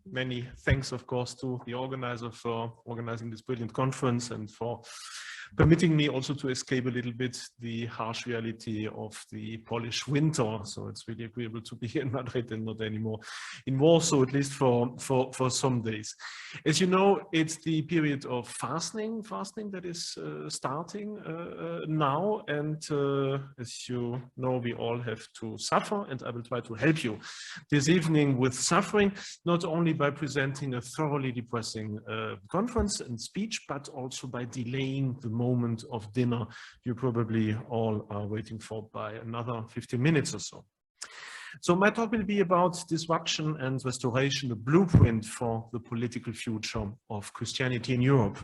Many thanks, of course, to the organizer for organizing this brilliant conference and for permitting me also to escape a little bit the harsh reality of the Polish winter. So it's really agreeable to be here in Madrid and not anymore in Warsaw, at least for some days. As you know, it's the period of fasting that is starting now. And as you know, we all have to suffer, and I will try to help you this evening with suffering, not only by presenting a thoroughly depressing conference and speech, but also by delaying the moment of dinner you probably all are waiting for by another 15 minutes or so. So my talk will be about disruption and restoration, the blueprint for the political future of Christianity in Europe.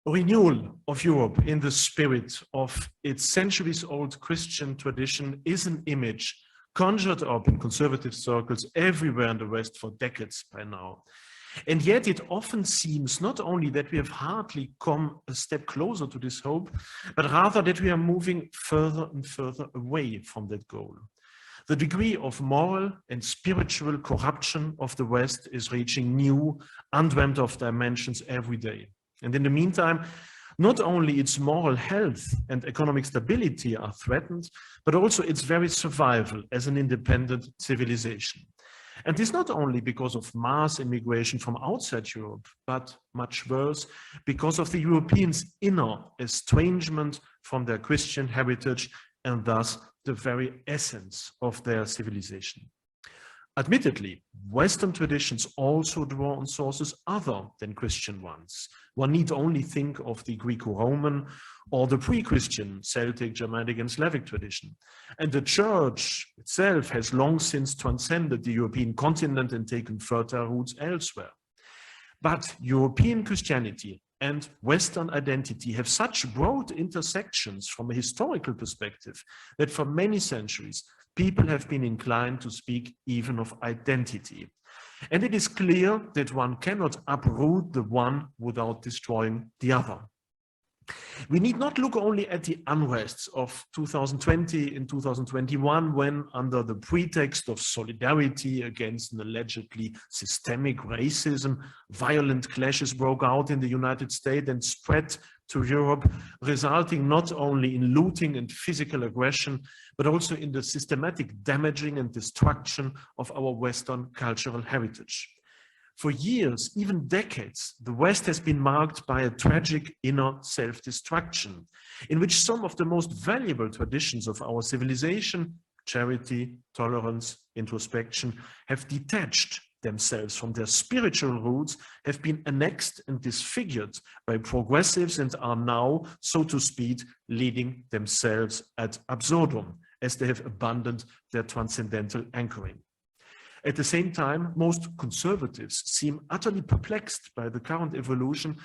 Renewal of Europe in the spirit of its centuries-old Christian tradition is an image conjured up in conservative circles everywhere in the West for decades by now. And yet it often seems not only that we have hardly come a step closer to this hope, but rather that we are moving further and further away from that goal. The degree of moral and spiritual corruption of the West is reaching new, undreamt of dimensions every day. And in the meantime, not only its moral health and economic stability are threatened, but also its very survival as an independent civilization. And this not only because of mass immigration from outside Europe, but much worse, because of the Europeans' inner estrangement from their Christian heritage and thus the very essence of their civilization. Admittedly, Western traditions also draw on sources other than Christian ones. One need only think of the Greco-Roman or the pre-Christian Celtic, Germanic and Slavic tradition. And the Church itself has long since transcended the European continent and taken fertile roots elsewhere. But European Christianity and Western identity have such broad intersections from a historical perspective that for many centuries, people have been inclined to speak even of identity. And it is clear that one cannot uproot the one without destroying the other. We need not look only at the unrests of 2020 and 2021, when under the pretext of solidarity against an allegedly systemic racism, violent clashes broke out in the United States and spread to Europe, resulting not only in looting and physical aggression, but also in the systematic damaging and destruction of our Western cultural heritage. For years, even decades, the West has been marked by a tragic inner self-destruction, in which some of the most valuable traditions of our civilization, charity, tolerance, introspection, have detached themselves from their spiritual roots, have been annexed and disfigured by progressives, and are now, so to speak, leading themselves ad absurdum, as they have abandoned their transcendental anchoring. At the same time, most conservatives seem utterly perplexed by the current evolution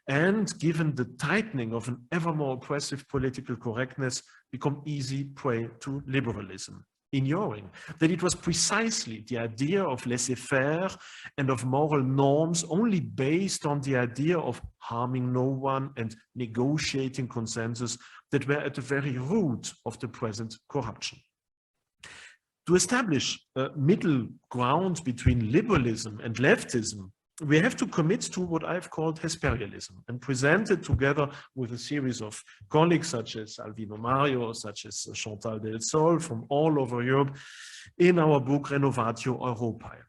and, given the tightening of an ever more oppressive political correctness, become easy prey to liberalism, ignoring that it was precisely the idea of laissez-faire and of moral norms only based on the idea of harming no one and negotiating consensus that were at the very root of the present corruption. To establish a middle ground between liberalism and leftism, we have to commit to what I've called Hesperialism and present it together with a series of colleagues such as Alvino Mario, such as Chantal Del Sol from all over Europe in our book Renovatio Europae.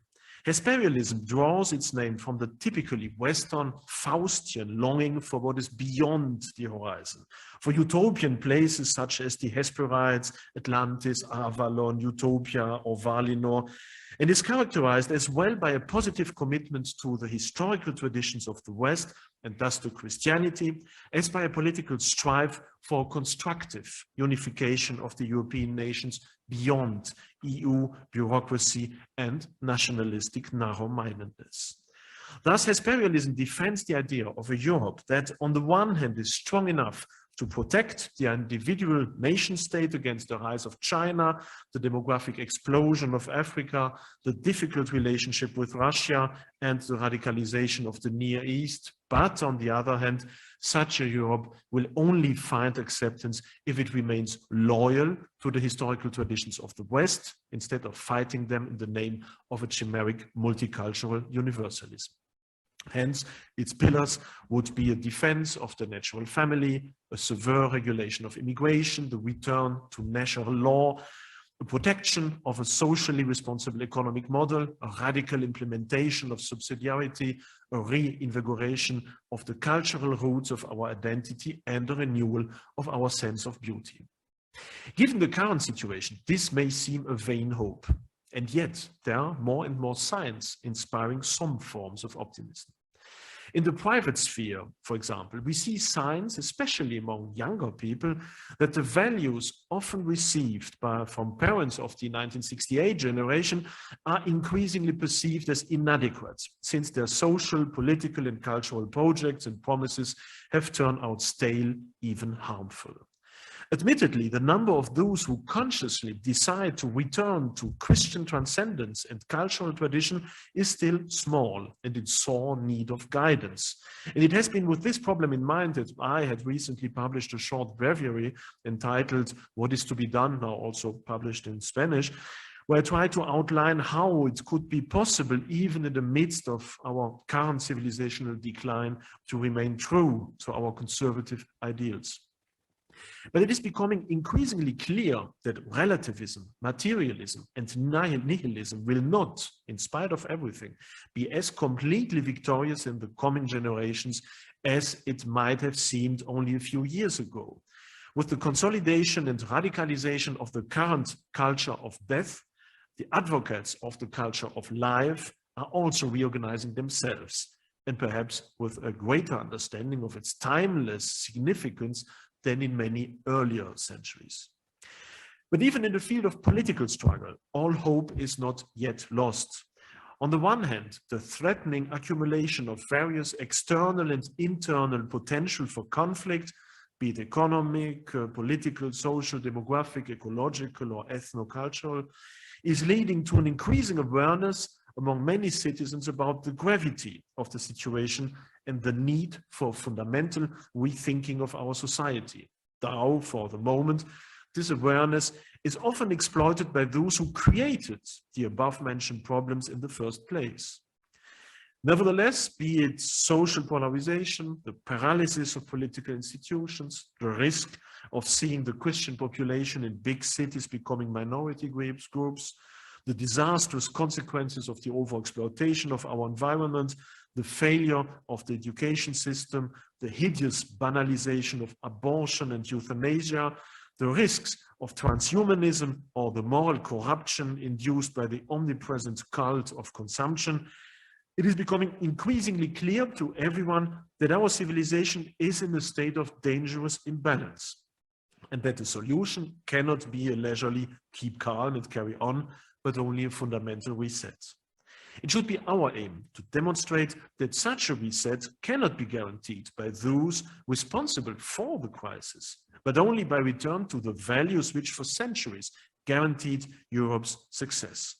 Hesperialism draws its name from the typically Western Faustian longing for what is beyond the horizon, for utopian places such as the Hesperides, Atlantis, Avalon, Utopia, or Valinor, and is characterized as well by a positive commitment to the historical traditions of the West and thus to Christianity, as by a political strive for constructive unification of the European nations beyond EU bureaucracy and nationalistic narrow-mindedness. Thus, Hesperialism defends the idea of a Europe that, on the one hand, is strong enough to protect the individual nation state against the rise of China, the demographic explosion of Africa, the difficult relationship with Russia, and the radicalization of the Near East, but on the other hand, Such a Europe will only find acceptance if it remains loyal to the historical traditions of the West, instead of fighting them in the name of a chimeric multicultural universalism. Hence, its pillars would be a defense of the natural family, a severe regulation of immigration, the return to natural law, a protection of a socially responsible economic model, a radical implementation of subsidiarity, a reinvigoration of the cultural roots of our identity, and a renewal of our sense of beauty. Given the current situation, this may seem a vain hope, and yet there are more and more signs inspiring some forms of optimism. In the private sphere, for example, we see signs, especially among younger people, that the values often received from parents of the 1968 generation are increasingly perceived as inadequate, since their social, political, and cultural projects and promises have turned out stale, even harmful. Admittedly, the number of those who consciously decide to return to Christian transcendence and cultural tradition is still small and in sore need of guidance. And it has been with this problem in mind that I had recently published a short breviary entitled "What is to be Done," now also published in Spanish, where I try to outline how it could be possible, even in the midst of our current civilizational decline, to remain true to our conservative ideals. But it is becoming increasingly clear that relativism, materialism, and nihilism will not, in spite of everything, be as completely victorious in the coming generations as it might have seemed only a few years ago. With the consolidation and radicalization of the current culture of death, the advocates of the culture of life are also reorganizing themselves, and perhaps with a greater understanding of its timeless significance than in many earlier centuries. But even in the field of political struggle, all hope is not yet lost. On the one hand, the threatening accumulation of various external and internal potential for conflict, be it economic, political, social, demographic, ecological, or ethno-cultural, is leading to an increasing awareness among many citizens about the gravity of the situation and the need for fundamental rethinking of our society. Though, for the moment, this awareness is often exploited by those who created the above-mentioned problems in the first place. Nevertheless, be it social polarization, the paralysis of political institutions, the risk of seeing the Christian population in big cities becoming minority groups, the disastrous consequences of the overexploitation of our environment, the failure of the education system, the hideous banalization of abortion and euthanasia, the risks of transhumanism or the moral corruption induced by the omnipresent cult of consumption, it is becoming increasingly clear to everyone that our civilization is in a state of dangerous imbalance, and that the solution cannot be a leisurely keep calm and carry on, but only a fundamental reset. It should be our aim to demonstrate that such a reset cannot be guaranteed by those responsible for the crisis, but only by return to the values which for centuries guaranteed Europe's success.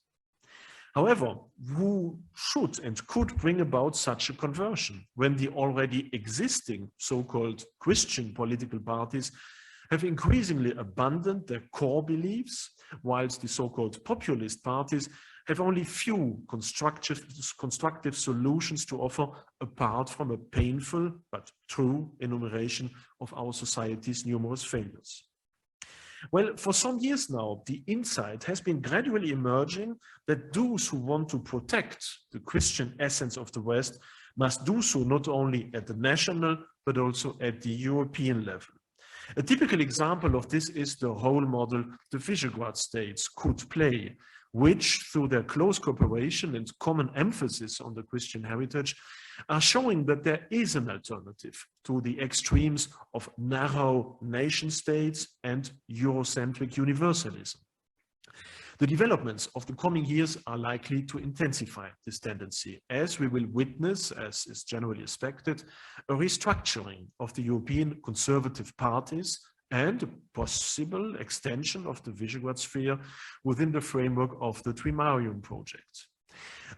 However, who should and could bring about such a conversion when the already existing so-called Christian political parties have increasingly abandoned their core beliefs, whilst the so-called populist parties have only few constructive solutions to offer apart from a painful but true enumeration of our society's numerous failures? Well, for some years now, the insight has been gradually emerging that those who want to protect the Christian essence of the West must do so not only at the national, but also at the European level. A typical example of this is the role model the Visegrad states could play, which, through their close cooperation and common emphasis on the Christian heritage, are showing that there is an alternative to the extremes of narrow nation states and Eurocentric universalism. The developments of the coming years are likely to intensify this tendency, as we will witness, as is generally expected, a restructuring of the European conservative parties and a possible extension of the Visegrad sphere within the framework of the Trimarium project.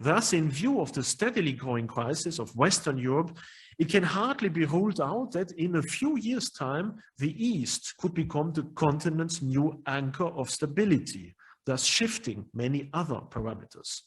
Thus, in view of the steadily growing crisis of Western Europe, it can hardly be ruled out that in a few years' time, the East could become the continent's new anchor of stability, thus shifting many other parameters.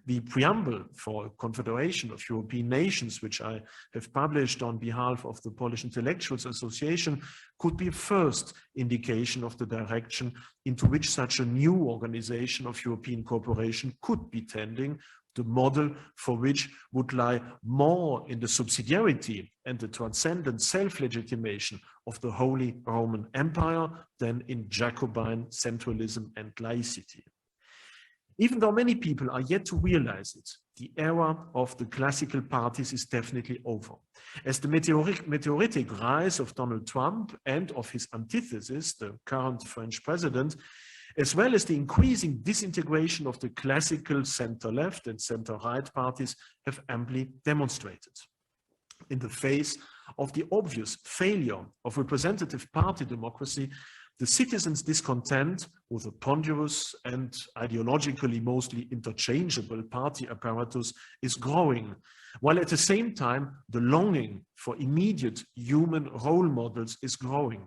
The preamble for a Confederation of European Nations, which I have published on behalf of the Polish Intellectuals Association, could be a first indication of the direction into which such a new organization of European cooperation could be tending, the model for which would lie more in the subsidiarity and the transcendent self-legitimation of the Holy Roman Empire than in Jacobin centralism and laicity. Even though many people are yet to realize it, the era of the classical parties is definitely over. As the meteoric rise of Donald Trump and of his antithesis, the current French president, as well as the increasing disintegration of the classical center-left and center-right parties have amply demonstrated. In the face of the obvious failure of representative party democracy, the citizens' discontent with a ponderous and ideologically mostly interchangeable party apparatus is growing, while at the same time the longing for immediate human role models is growing.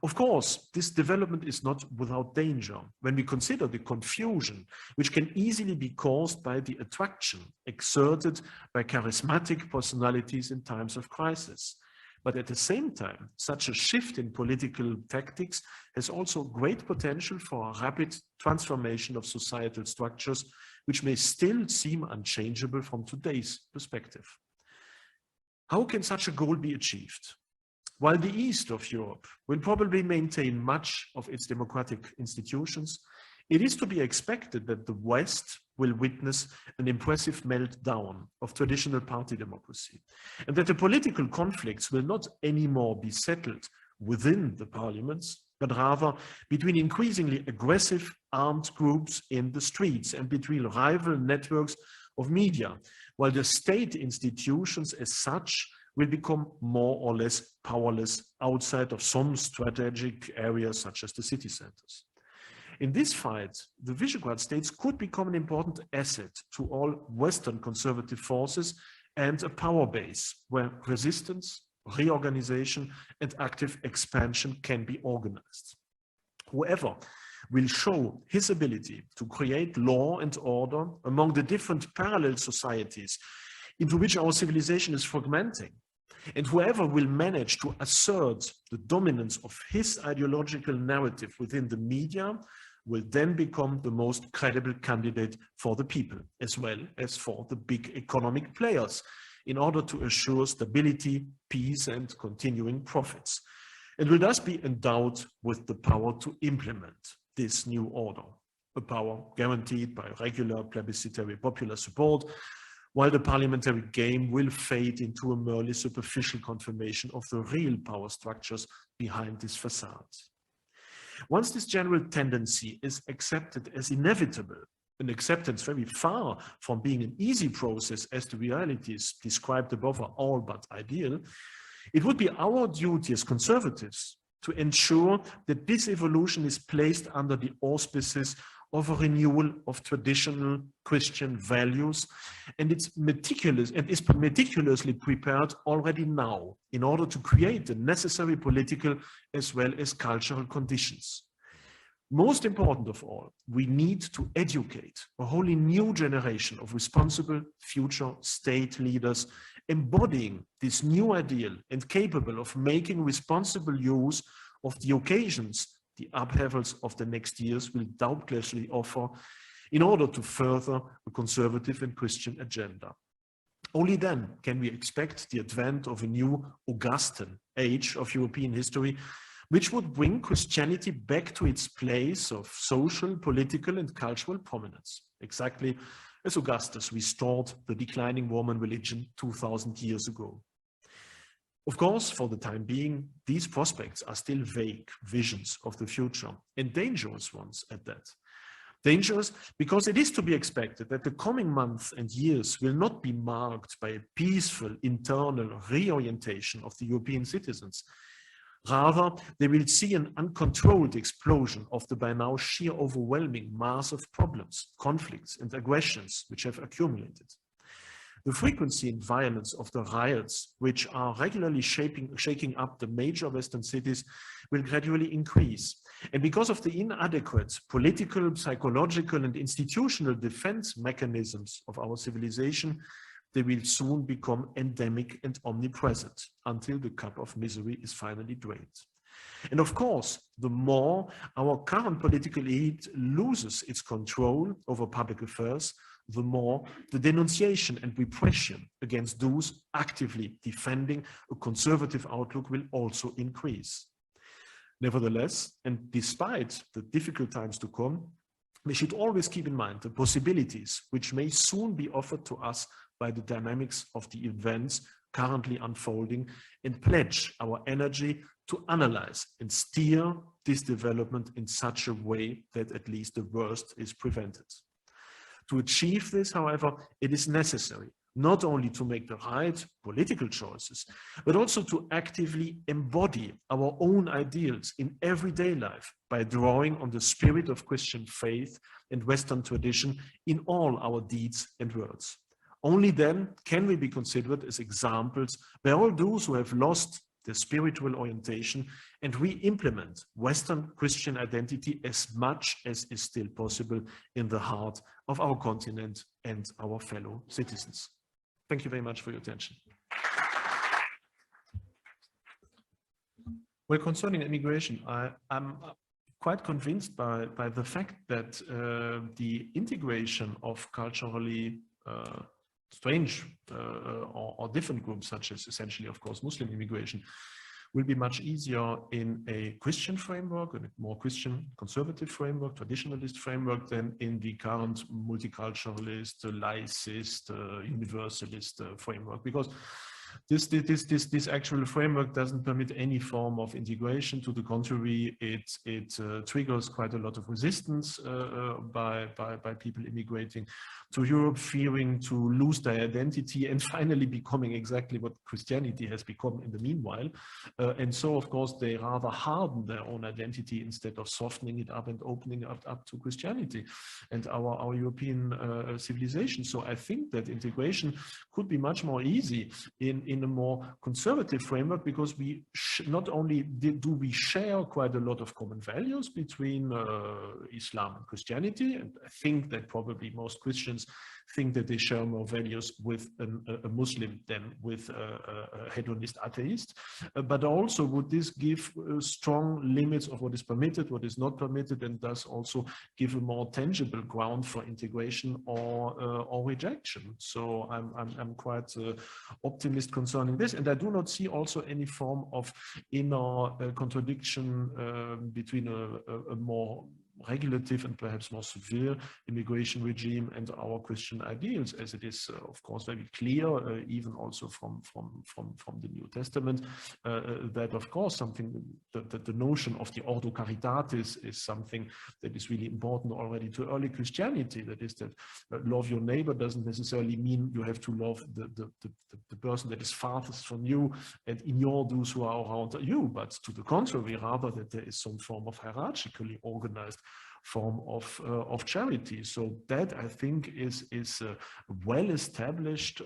Of course, this development is not without danger when we consider the confusion which can easily be caused by the attraction exerted by charismatic personalities in times of crisis. But at the same time, such a shift in political tactics has also great potential for a rapid transformation of societal structures, which may still seem unchangeable from today's perspective. How can such a goal be achieved? While the East of Europe will probably maintain much of its democratic institutions, it is to be expected that the West will witness an impressive meltdown of traditional party democracy, and that the political conflicts will not anymore be settled within the parliaments, but rather between increasingly aggressive armed groups in the streets and between rival networks of media, while the state institutions as such will become more or less powerless outside of some strategic areas such as the city centers. In this fight, the Visegrad states could become an important asset to all Western conservative forces and a power base where resistance, reorganization, and active expansion can be organized. Whoever will show his ability to create law and order among the different parallel societies into which our civilization is fragmenting, and whoever will manage to assert the dominance of his ideological narrative within the media will then become the most credible candidate for the people, as well as for the big economic players, in order to assure stability, peace, and continuing profits, and will thus be endowed with the power to implement this new order, a power guaranteed by regular plebiscitary popular support, while the parliamentary game will fade into a merely superficial confirmation of the real power structures behind this facade. Once this general tendency is accepted as inevitable, an acceptance very far from being an easy process as the realities described above are all but ideal, it would be our duty as conservatives to ensure that this evolution is placed under the auspices of a renewal of traditional Christian values, and is meticulously prepared already now in order to create the necessary political as well as cultural conditions. Most important of all, we need to educate a wholly new generation of responsible future state leaders embodying this new ideal and capable of making responsible use of the occasions the upheavals of the next years will doubtlessly offer in order to further a conservative and Christian agenda. Only then can we expect the advent of a new Augustan age of European history, which would bring Christianity back to its place of social, political, and cultural prominence, exactly as Augustus restored the declining Roman religion 2000 years ago. Of course, for the time being, these prospects are still vague visions of the future, and dangerous ones at that. Dangerous because it is to be expected that the coming months and years will not be marked by a peaceful internal reorientation of the European citizens. Rather, they will see an uncontrolled explosion of the by now sheer overwhelming mass of problems, conflicts, and aggressions which have accumulated. The frequency and violence of the riots, which are regularly shaking up the major Western cities, will gradually increase. And because of the inadequate political, psychological, and institutional defense mechanisms of our civilization, they will soon become endemic and omnipresent until the cup of misery is finally drained. And of course, the more our current political elite loses its control over public affairs, the more the denunciation and repression against those actively defending a conservative outlook will also increase. Nevertheless, and despite the difficult times to come, we should always keep in mind the possibilities which may soon be offered to us by the dynamics of the events currently unfolding, and pledge our energy to analyze and steer this development in such a way that at least the worst is prevented. To achieve this, however, it is necessary not only to make the right political choices, but also to actively embody our own ideals in everyday life by drawing on the spirit of Christian faith and Western tradition in all our deeds and words. Only then can we be considered as examples by all those who have lost their spiritual orientation and re-implement Western Christian identity as much as is still possible in the heart of our continent and our fellow citizens. Thank you very much for your attention. Well, concerning immigration, I'm quite convinced by the fact that the integration of culturally strange or different groups, such as essentially, of course, Muslim immigration, will be much easier in a Christian framework, in a more Christian conservative framework, traditionalist framework, than in the current multiculturalist, laicist, universalist framework. Because this actual framework doesn't permit any form of integration. To the contrary, it triggers quite a lot of resistance by people immigrating to Europe, fearing to lose their identity and finally becoming exactly what Christianity has become in the meanwhile. And so, of course, they rather harden their own identity instead of softening it up and opening it up to Christianity and our European civilization. So I think that integration could be much more easy in a more conservative framework, because we not only do we share quite a lot of common values between Islam and Christianity, and I think that probably most Christians think that they share more values with a Muslim than with a hedonist atheist, but also would this give strong limits of what is permitted, what is not permitted, and thus also give a more tangible ground for integration or rejection. So I'm quite optimistic concerning this, and I do not see also any form of inner contradiction between a more regulative and perhaps more severe immigration regime and our Christian ideals, as it is, of course, very clear, even also from the New Testament, that, of course, something that the notion of the Ordo Caritatis is something that is really important already to early Christianity. That is, that love your neighbor doesn't necessarily mean you have to love the person that is farthest from you and ignore those who are around you, but to the contrary, rather that there is some form of hierarchically organized form of charity. So that, I think, is a well-established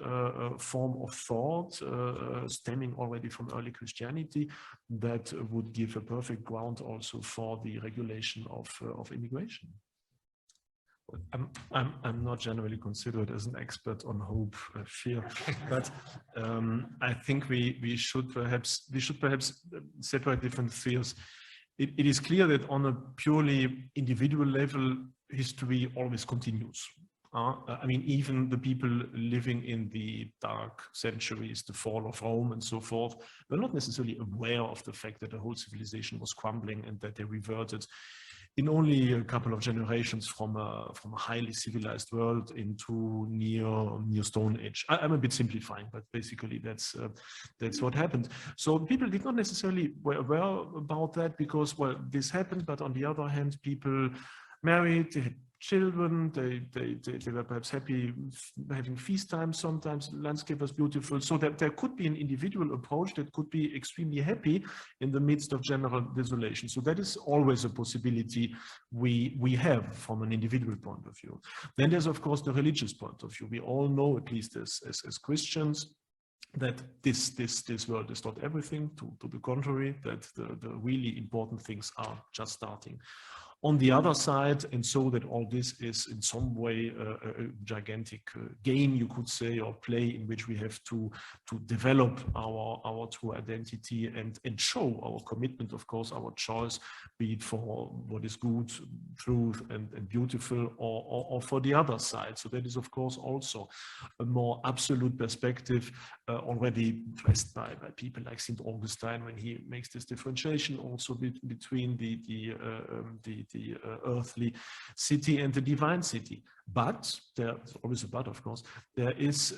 form of thought stemming already from early Christianity that would give a perfect ground also for the regulation of immigration. I'm not generally considered as an expert on hope, fear, but I think we should perhaps separate different spheres. It is clear that on a purely individual level, history always continues. I mean, even the people living in the dark centuries, the fall of Rome and so forth, were not necessarily aware of the fact that the whole civilization was crumbling and that they reverted in only a couple of generations from a highly civilized world into near Stone Age. I'm a bit simplifying, but basically that's what happened. So people did not necessarily were aware about that because, well, this happened, but on the other hand, people married, they had children, they were perhaps happy having feast time sometimes, the landscape was beautiful. So that there could be an individual approach that could be extremely happy in the midst of general desolation. So that is always a possibility we have from an individual point of view. Then there's of course the religious point of view. We all know, at least as Christians, that this world is not everything, to the contrary, that the really important things are just starting. On the other side, and so that all this is in some way a gigantic game, you could say, or play in which we have to develop our true identity and show our commitment, of course, our choice, be it for what is good, truth, and beautiful, or for the other side. So that is, of course, also a more absolute perspective already addressed by people like St. Augustine when he makes this differentiation also between the earthly city and the divine city. But there's always a but, of course. There is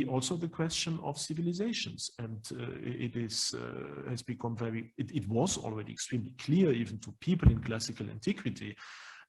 also the question of civilizations, and it has become it was already extremely clear even to people in classical antiquity,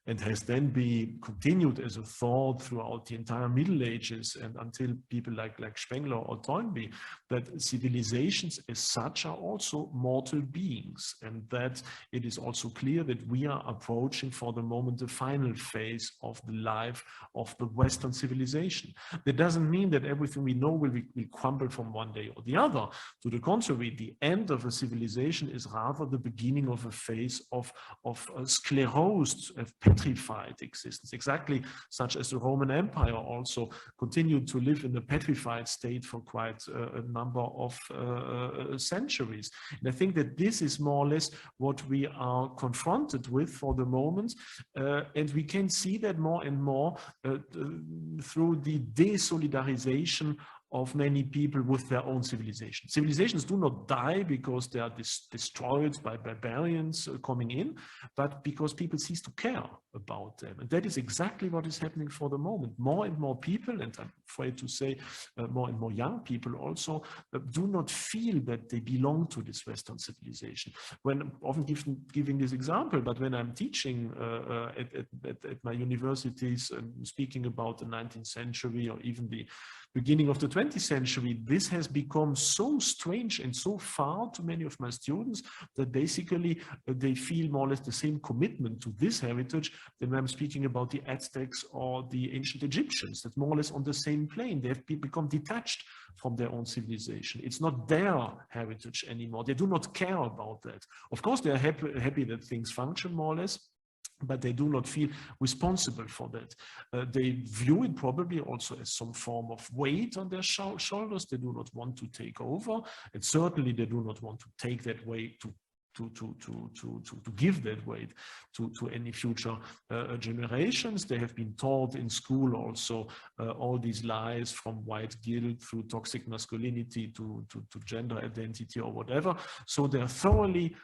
and has then been continued as a thought throughout the entire Middle Ages and until people like Spengler or Toynbee, that civilizations as such are also mortal beings, and that it is also clear that we are approaching for the moment the final phase of the life of the Western civilization. That doesn't mean that everything we know will crumble from one day or the other. To the contrary, the end of a civilization is rather the beginning of a phase of sclerosed, petrified existence, exactly such as the Roman Empire also continued to live in a petrified state for quite a number of centuries. And I think that this is more or less what we are confronted with for the moment, and we can see that more and more through the desolidarization of many people with their own civilization. Civilizations do not die because they are destroyed by barbarians coming in, but because people cease to care about them. And that is exactly what is happening for the moment. More and more people, and I'm afraid to say more and more young people also, do not feel that they belong to this Western civilization. When often giving this example, but when I'm teaching at my universities and speaking about the 19th century or even the beginning of the 20th century, this has become so strange and so far to many of my students that basically they feel more or less the same commitment to this heritage than when I'm speaking about the Aztecs or the ancient Egyptians. That's more or less on the same plane. They have become detached from their own civilization. It's not their heritage anymore. They do not care about that. Of course, they are happy that things function more or less, but they do not feel responsible for that. They view it probably also as some form of weight on their shoulders. They do not want to take over, and certainly they do not want to take that weight to give that weight to any future generations. They have been taught in school also all these lies, from white guilt through toxic masculinity to gender identity or whatever. So they're thoroughly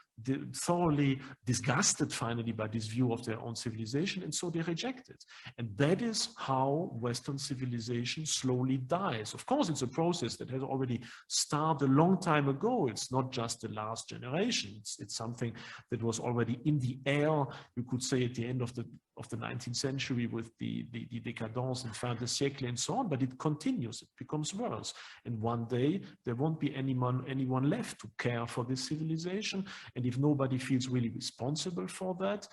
disgusted finally by this view of their own civilization, and so they reject it. And that is how Western civilization slowly dies. Of course, it's a process that has already started a long time ago. It's not just the last generation. It's something that was already in the air, you could say, at the end of the 19th century with the décadence and fin de siècle and so on, but it continues, it becomes worse. And one day there won't be anyone left to care for this civilization. And if nobody feels really responsible for that,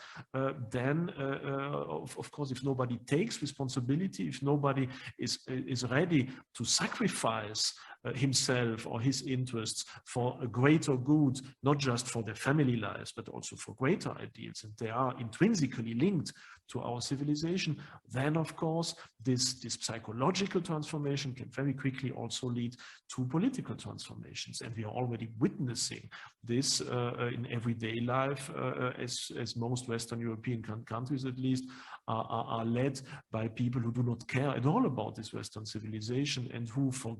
then of course, if nobody takes responsibility, if nobody is ready to sacrifice himself or his interests for a greater good, not just for their family lives, but also for greater ideals, and they are intrinsically linked to our civilization, then of course this psychological transformation can very quickly also lead to political transformations. And we are already witnessing this in everyday life, as most Western European countries at least are led by people who do not care at all about this Western civilization, and who for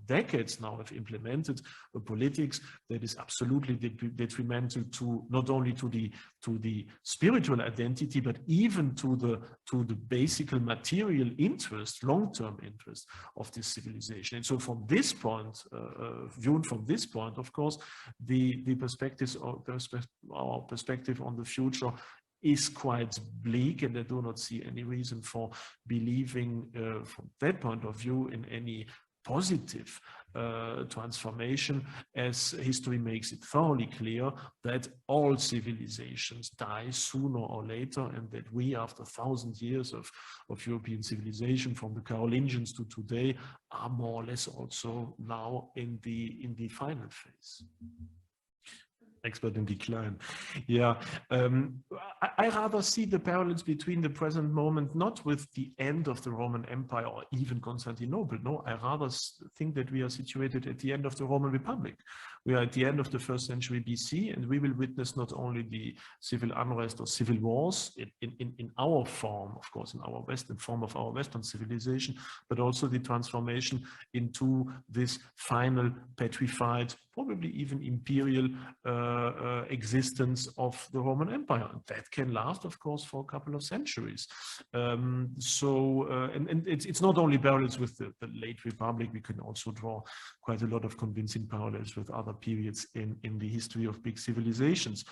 decades now have implemented a politics that is absolutely detrimental to not only to the spiritual identity, but even to the basic material interest, long-term interest of this civilization. And so from this point, viewed from this point, of course, the perspectives, or our perspective on the future is quite bleak, and I do not see any reason for believing from that point of view in any positive transformation, as history makes it thoroughly clear that all civilizations die sooner or later, and that we, after 1,000 years of European civilization, from the Carolingians to today, are more or less also now in the final phase. Expert in decline. Yeah, I rather see the parallels between the present moment not with the end of the Roman Empire or even Constantinople. No, I rather think that we are situated at the end of the Roman Republic. We are at the end of the 1st century BC, and we will witness not only the civil unrest or civil wars in our form, of course, in our Western form of our Western civilization, but also the transformation into this final petrified, probably even imperial existence of the Roman Empire. And that can last, of course, for a couple of centuries. And it's not only parallels with the late Republic, we can also draw quite a lot of convincing parallels with other periods in the history of big civilizations.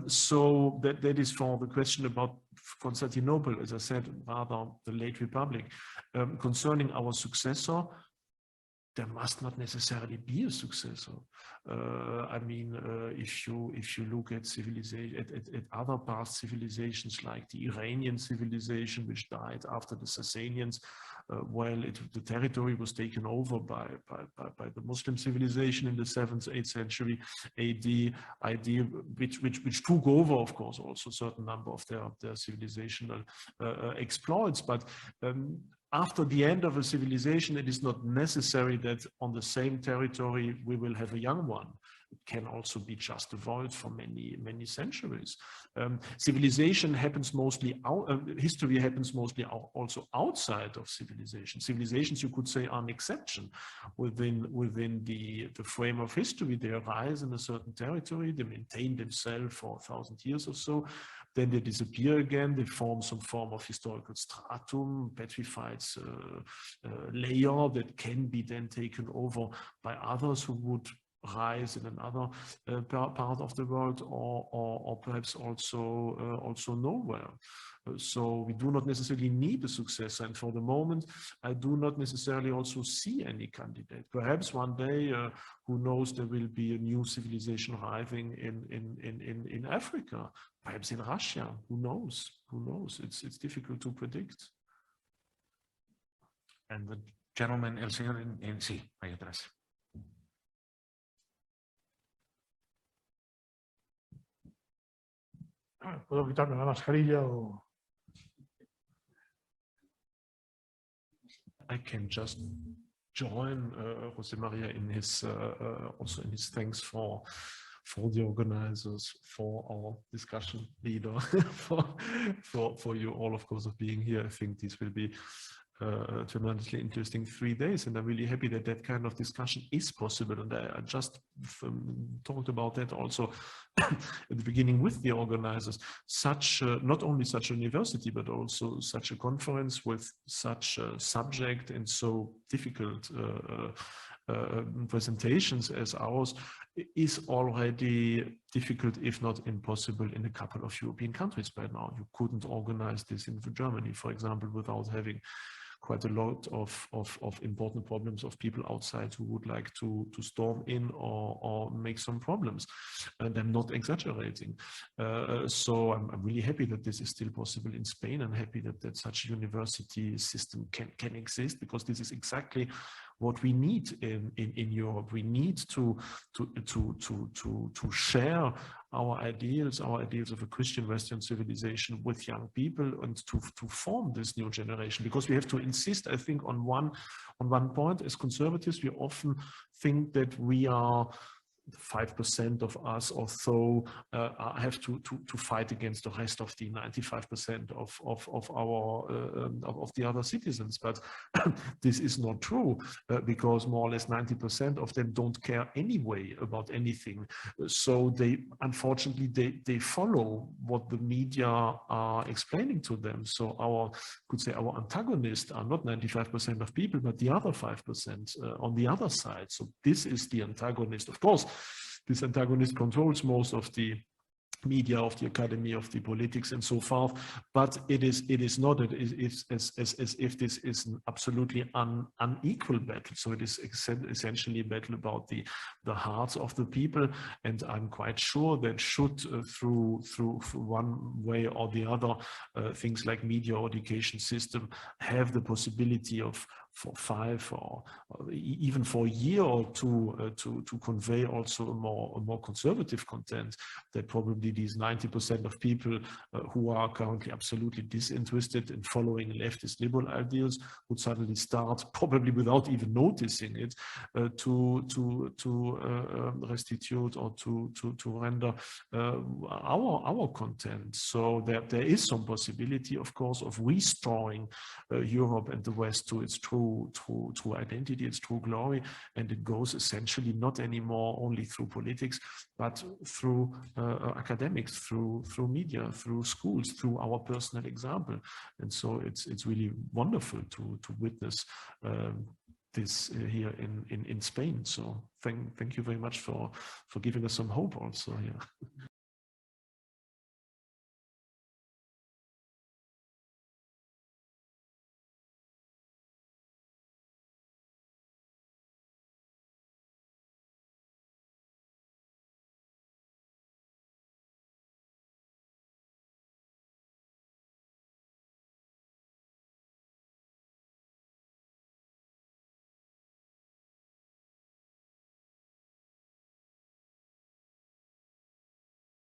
So that is for the question about Constantinople, as I said, rather the late Republic. Concerning our successor, there must not necessarily be a successor. I mean, if you look at civilization, at other past civilizations like the Iranian civilization, which died after the Sasanians, while the territory was taken over by the Muslim civilization in the 7th, 8th century AD, which took over, of course, also a certain number of their civilizational exploits. But after the end of a civilization, it is not necessary that on the same territory we will have a young one. It can also be just avoided for many centuries. Civilization happens mostly history happens mostly also outside of civilization. Civilizations, you could say, are an exception within the frame of history. They arise in a certain territory, they maintain themselves for 1,000 years or so, then they disappear again, they form some form of historical stratum, petrified layer that can be then taken over by others who would rise in another part of the world, or perhaps also nowhere. So we do not necessarily need a successor, and for the moment I do not necessarily also see any candidate. Perhaps one day, who knows, there will be a new civilization arriving in Africa, perhaps in Russia. Who knows? It's difficult to predict. And the gentleman, el señor en sí, ahí atrás. ¿Puedo quitarme la mascarilla o...? I can just join José María in his also in his thanks for the organizers, for our discussion leader, for you all, of course, of being here. I think this will be a tremendously interesting 3 days, and I'm really happy that that kind of discussion is possible. And I just talked about that also at the beginning with the organizers. Such not only such a university, but also such a conference with such a subject and so difficult presentations as ours is already difficult, if not impossible, in a couple of European countries by now. You couldn't organize this in Germany, for example, without having quite a lot of important problems of people outside who would like to storm in or make some problems. And I'm not exaggerating. So I'm really happy that this is still possible in Spain. I'm happy that such a university system can exist, because this is exactly what we need in Europe. We need to share our ideals of a Christian Western civilization with young people, and to form this new generation. Because we have to insist, I think, on one point. As conservatives, we often think that we are 5% of us or so have to fight against the rest of the 95% of the other citizens. But this is not true, because more or less 90% of them don't care anyway about anything. So they, unfortunately, they follow what the media are explaining to them. So our antagonists are not 95% of people, but the other 5% on the other side. So this is the antagonist. Of course, this antagonist controls most of the media, of the academy, of the politics, and so forth. But it is not as if this is an absolutely unequal battle. So it is essentially a battle about the hearts of the people. And I'm quite sure that should through one way or the other, things like media or education system have the possibility of for 5 or even for a year or two to convey also a more conservative content, that probably these 90% of people who are currently absolutely disinterested in following leftist liberal ideals would suddenly start, probably without even noticing it, to restitute or to render our content. So there is some possibility, of course, of restoring Europe and the West to its true identity, its true glory, and it goes essentially not anymore only through politics, but through academics, through media, through schools, through our personal example. And so it's really wonderful to witness this here in Spain. So thank you very much for giving us some hope also here.